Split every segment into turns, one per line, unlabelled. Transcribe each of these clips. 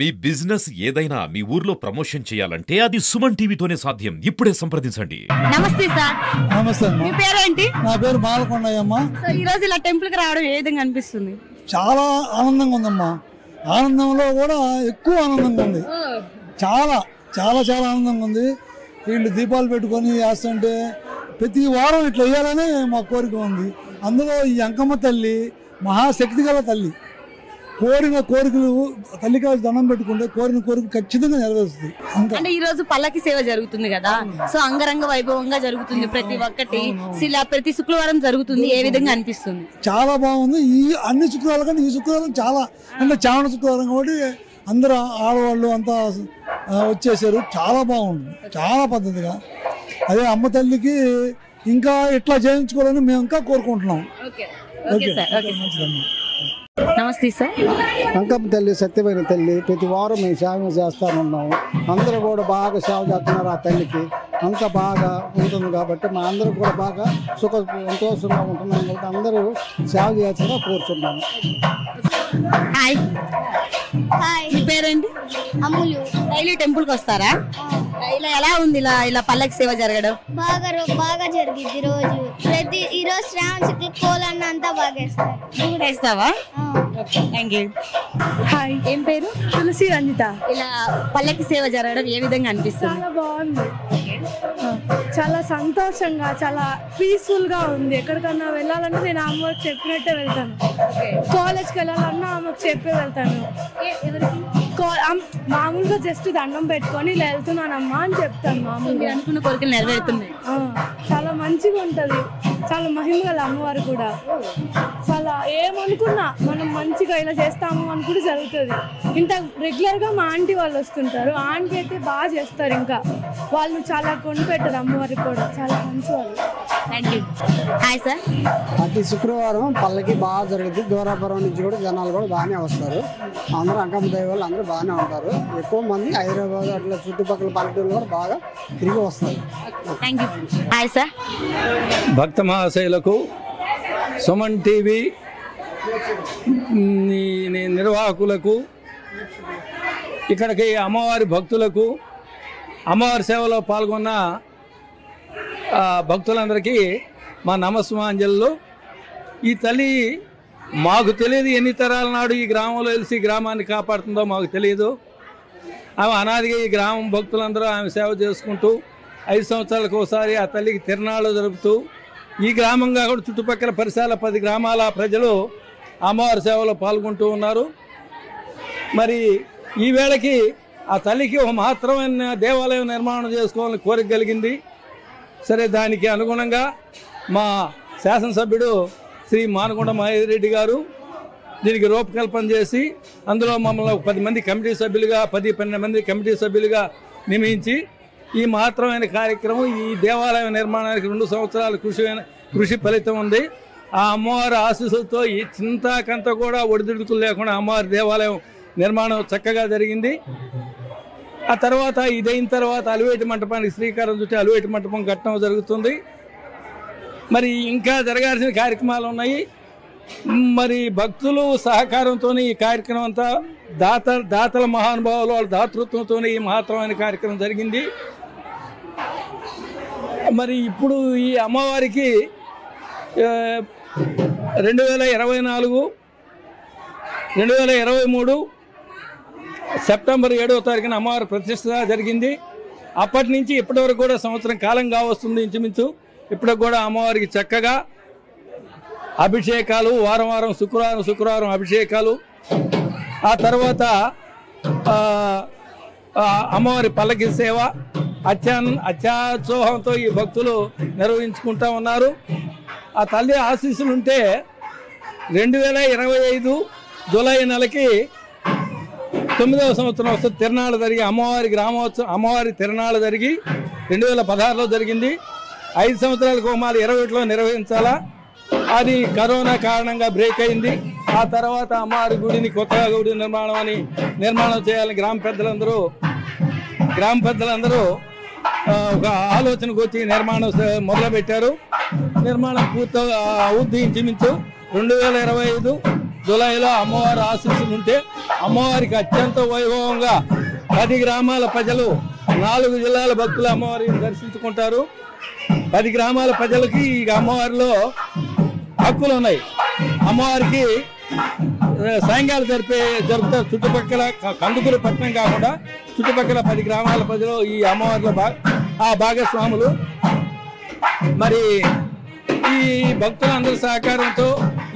మీ business ఏదైనా మీ ఊర్లో promotion చేయాలంటే అది సుమన్ టీవీతోనే సాధ్యం. ఇప్పుడే సంప్రదించండి.
నమస్తే సార్.
నమస్తే అమ్మా.
మీ పేరేంటి?
నా పేరు బాలకొండయ్యమ్మ.
సో ఈ రోజు ఇలా టెంపుల్ కి రావడం ఏ విధంగా అనిపిస్తుంది?
చాలా ఆనందంగా ఉందమ్మా. ఆనందంలో కూడా ఎక్కువ ఆనందంగా ఉంది. చాలా చాలా చాలా ఆనందంగా ఉంది. వీళ్ళు దీపాలు పెట్టుకొని వేస్తుంటే ప్రతి వారం ఇట్లా వేయాలని మా కోరిక ఉంది. అందులో ఈ అంకమ్మ తల్లి మహాశక్తి గల తల్లి. కోరిన కోరికలు తల్లికి దండం పెట్టుకుంటే కోరిన కోరిక ఖచ్చితంగా నెరవేరుస్తుంది.
అంటే ఈ రోజు పల్లకి సేవ జరుగుతుంది కదా, సో అంగరంగ వైభవంగా జరుగుతుంది. ప్రతి ఒక్కటి ఇలా ప్రతి శుక్రవారం జరుగుతుంది. ఏ విధంగా అనిపిస్తుంది?
చాలా బాగుంది. ఈ అన్ని శుక్రవారాల కంటే ఈ శుక్రవారం చాలా అంటే శ్రావణ శుక్రవారం కాబట్టి అందరూ ఆడవాళ్ళు అంతా వచ్చేసారు. చాలా బాగుంది, చాలా పద్ధతిగా. అదే అమ్మ తల్లికి ఇంకా ఇట్లా చేయించుకోవాలని మేము ఇంకా కోరుకుంటున్నాం.
నమస్తే సార్.
అంకమ్మ తల్లి సత్యమైన తల్లి. ప్రతి వారం మేము సేవ చేస్తానున్నాము. అందరూ కూడా బాగా సేవ చేస్తున్నారు. ఆ తల్లికి అంత బాగా ఉంటుంది కాబట్టి మా అందరూ కూడా బాగా సంతోషంగా ఉంటున్నాం కాబట్టి అందరూ సేవ చేయాల్సిందిగా కోరుతున్నాము.
హాయ్.
హాయ్.
మీ పేరేంటి?
అమ్ములు.
డైలీ టెంపుల్ కి వస్తారా? ఇలా ఎలా ఉంది ఇలా పల్లకి సేవ జరగడం?
బాగా జరిగింది. ఈ రోజు శ్రావణ శుక్ల కోలన్న అంతా బాగా వేస్తారు.
నువ్వు వేస్తావా? Thank you.
హాయ్.
ఏం పేరు?
తులసి రంజిత.
ఇలా పల్లకి సేవ జరగడం ఏ విధంగా అనిపిస్తుంది?
చాలా బాగుంది. చాలా సంతోషంగా, చాలా పీస్ఫుల్ గా ఉంది. ఎక్కడికన్నా వెళ్ళాలంటే నేను అమ్మకి చెప్పినట్టే వెళ్తాను. కాలేజ్కి వెళ్ళాలన్నా అమ్మకి చెప్పే వెళ్తాను. మామూలుగా జస్ట్ దండం పెట్టుకొని ఇలా వెళ్తున్నానమ్మా అని చెప్తాను. మామూలుగా
అనుకున్న కోరికలు నెరవేరుతున్నాయి.
చాలా మంచిగా ఉంటది. చాలా మహిమ గల అమ్మవారు కూడా. చాలా ఏమనుకున్నా మనం మంచిగా ఇలా చేస్తాము అని కూడా జరుగుతుంది. ఇంత రెగ్యులర్ గా మా ఆంటీ వాళ్ళు వస్తుంటారు. ఆంటీ అయితే బాగా చేస్తారు. ఇంకా వాళ్ళు చాలా కొనిపెట్టారు అమ్మవారికి కూడా. చాలా మంచి వాళ్ళు.
Thank you. Hi sir.
ప్రతి శుక్రవారం పల్లకి బాగా జరుగుతుంది. దూరాపురం నుంచి కూడా జనాలు కూడా బాగానే వస్తారు. అందరూ అంకమ్మ దైవాలు అందరూ బాగానే ఉంటారు. ఎక్కువ మంది హైదరాబాద్ అట్లా చుట్టుపక్కల పల్లెటూళ్ళు కూడా బాగా తిరిగి వస్తారు.
Thank you. Hi sir.
భక్త మహాశయులకు సుమన్ టీవీ నిర్వాహకులకు, ఇక్కడికి అమ్మవారి భక్తులకు, అమ్మవారి సేవలో పాల్గొన్న భక్తులందరికీ మా నమస్సుమాంజలు. ఈ తల్లి మాకు తెలియదు ఎన్ని తరాల నాడు ఈ గ్రామంలో వెలిసి గ్రామాన్ని కాపాడుతుందో మాకు తెలియదు. ఆమె అనాదిగా ఈ గ్రామం భక్తులందరూ ఆమె సేవ చేసుకుంటూ 5 సంవత్సరాలకు ఒకసారి ఆ తల్లికి తిరునాళ్ళు జరుపుతూ ఈ గ్రామంగా కూడా చుట్టుపక్కల పరిసరాల 10 గ్రామాల ప్రజలు అమ్మవారి సేవలో పాల్గొంటూ ఉన్నారు. మరి ఈ వేళకి ఆ తల్లికి ఒక మహత్తరమైన దేవాలయం నిర్మాణం చేసుకోవాలని కోరిక కలిగింది. సరే, దానికి అనుగుణంగా మా శాసనసభ్యుడు శ్రీ మానకొండ మహేశ్వరరెడ్డి గారు దీనికి రూపకల్పన చేసి అందులో మమ్మల్ని 10 మంది కమిటీ సభ్యులుగా 10-12 మంది కమిటీ సభ్యులుగా నియమించి ఈ మహత్తరమైన కార్యక్రమం, ఈ దేవాలయం నిర్మాణానికి 2 సంవత్సరాల కృషి ఫలితం ఉంది. ఆ అమ్మవారి ఆశీస్సులతో ఈ చింతాకంత కూడా ఒడిదుడుకులు లేకుండా అమ్మవారి దేవాలయం నిర్మాణం చక్కగా జరిగింది. ఆ తర్వాత ఇదైన తర్వాత అలివేటి మంటపానికి శ్రీకారం చుట్టి అలివేటి మంటపం కట్టడం జరుగుతుంది. మరి ఇంకా జరగాల్సిన కార్యక్రమాలు ఉన్నాయి. మరి భక్తులు సహకారంతో ఈ కార్యక్రమం అంతా దాతల మహానుభావులు వాళ్ళ దాతృత్వంతో ఈ మహత్తరమైన కార్యక్రమం జరిగింది. మరి ఇప్పుడు ఈ అమ్మవారికి 2023 సెప్టెంబర్ 7వ తారీఖున అమ్మవారి ప్రతిష్ఠ జరిగింది. అప్పటి నుంచి ఇప్పటి వరకు కూడా సంవత్సరం కాలం కావస్తుంది ఇంచుమించు. ఇప్పటికి కూడా అమ్మవారికి చక్కగా అభిషేకాలు, వారం శుక్రవారం అభిషేకాలు, ఆ తర్వాత అమ్మవారి పల్లకి సేవ అత్యాచోహంతో ఈ భక్తులు నిర్వహించుకుంటూ ఉన్నారు. ఆ తల్లి ఆశీస్సులుంటే 2025 జూలై నెలకి 9వ సంవత్సరం వస్తుంది తిరునాళ్ళు జరిగి అమ్మవారి తిరునాళ్ళు జరిగి 2016లో జరిగింది. 5 సంవత్సరాలకు హోమాలు 21లో నిర్వహించాలా, అది కరోనా కారణంగా బ్రేక్ అయింది. ఆ తర్వాత అమ్మవారి గుడిని కొత్తగా గుడి నిర్మాణం చేయాలని గ్రామ పెద్దలందరూ ఒక ఆలోచనకు వచ్చి నిర్మాణం మొదలుపెట్టారు. నిర్మాణం పూర్తి అవుద్ది. ఇంచుమించు 2025 జూలైలో అమ్మవారి ఆశీస్సులు ఉంటే అమ్మవారికి అత్యంత వైభవంగా 10 గ్రామాల ప్రజలు 4 జిల్లాల భక్తులు అమ్మవారిని దర్శించుకుంటారు. 10 గ్రామాల ప్రజలకి ఈ అమ్మవారిలో హక్కులు ఉన్నాయి. అమ్మవారికి సాయంకాలం జరుపుతారు. చుట్టుపక్కల కందుకూరు పట్టణం కాకుండా చుట్టుపక్కల 10 గ్రామాల ప్రజలు ఈ అమ్మవారిలో భాగస్వాములు. మరి ఈ భక్తులందరి సహకారంతో,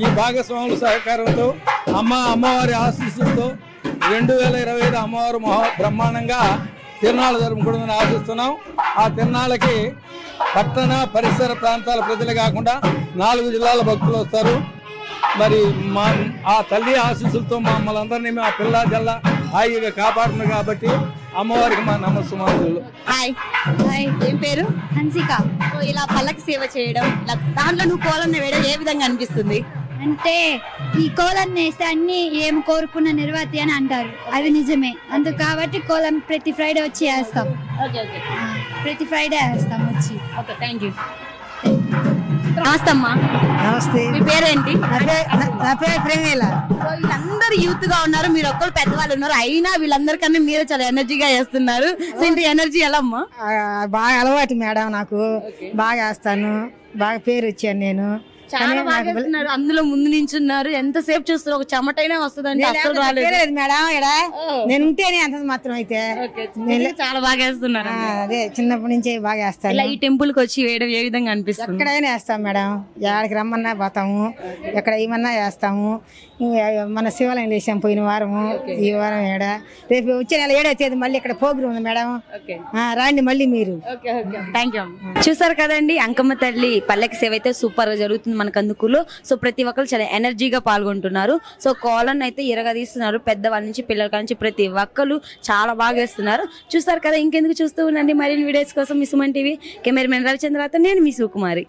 ఈ భాగస్వాముల సహకారంతో, అమ్మవారి ఆశీస్సులతో 2025 అమ్మవారు బ్రహ్మాండంగా తిరునాళ్ళు జరుపుకోవడం ఆశిస్తున్నాం. ఆ తిరునాళ్ళకి పట్టణ పరిసర ప్రాంతాల ప్రజలు కాకుండా 4 జిల్లాల భక్తులు వస్తారు. మరి ఆ తల్లి ఆశీస్సులతో మమ్మల్ని అందరినీ మా పిల్ల జల్ల హాయిగా కాపాడుతున్నారు కాబట్టి అమ్మవారికి మా నమస్సుమాంజలు.
హాయ్ ఏం పేరు?
హన్సిక.
ఇలా పల్లకి సేవ చేయడం, దాంట్లో నువ్వు కోలన్న వేయడం ఏ విధంగా అనిపిస్తుంది?
అంటే ఈ కోలం వేస్తే అన్ని ఏం కోరుకున్న నిర్వాతి అని అంటారు, అది నిజమే. అందుకు కాబట్టి కోలం ప్రతి ఫ్రైడే వచ్చి వేస్తాం. ప్రతి ఫ్రైడే వేస్తాం వచ్చి.
Okay, thank you. నమస్తే అమ్మా.
నమస్తే.
మీ పేరేంటి?
నా పేరు ప్రేమేల.
వీళ్ళందరూ యూత్ గా ఉన్నారు, మీరు ఒక్కరు పెద్దవాళ్ళు ఉన్నారు, అయినా వీళ్ళందరికన్నా మీరే చాలా ఎనర్జీగా చేస్తున్నారు. సో ఇంత ఎనర్జీ ఎలా అమ్మా?
బాగా అలవాటు మేడం, నాకు బాగా వేస్తాను, బాగా పేరు వచ్చాను నేను.
చాలా బాగా చేస్తున్నారు. అందులో ముందు నించున్నారు, ఎంతసేపు చూస్తారు, ఒక చెమటైనా వస్తుందంటే అసలు రాలేదు
మేడం. ఇక్కడ నేను ఉంటేనే అంత మాత్రం అయితే
చాలా బాగా వేస్తున్నారు.
అదే చిన్నప్పటి నుంచి బాగా వేస్తాను.
ఇలా ఈ టెంపుల్ కి వచ్చి వేయడం ఏ విధంగా అనిపిస్తుంది?
ఎక్కడైనా వేస్తాం మేడం, ఎక్కడికి రమ్మన్నా పోతాము, ఎక్కడ ఏమన్నా వేస్తాము. మన శివాలయం వేసాం పోయిన వారము, ఈ వారం ఏడ, రేపు వచ్చే నెల 7వ తేదీ మళ్ళీ ఇక్కడ ప్రోగ్రామ్ ఉంది మేడం, రాండి మళ్ళీ మీరు.
Thank you. చూసారు కదండి, అంకమ్మ తల్లి పల్లకి సేవ అయితే సూపర్ గా జరుగుతుంది మనకు అందుకులో. సో ప్రతి ఒక్కరు చాలా ఎనర్జీగా పాల్గొంటున్నారు. సో కోలన్ అయితే ఇరగదీస్తున్నారు, పెద్దవాళ్ళ నుంచి పిల్లల నుంచి ప్రతి ఒక్కరు చాలా బాగా వేస్తున్నారు. చూసారు కదా, ఇంకెందుకు చూస్తూ ఉండండి మరిన్ని వీడియోస్ కోసం మీ సుమన్ టీవీ. కెమెరామెన్ రవిచంద్రతో నేను మీ సుకుమారి.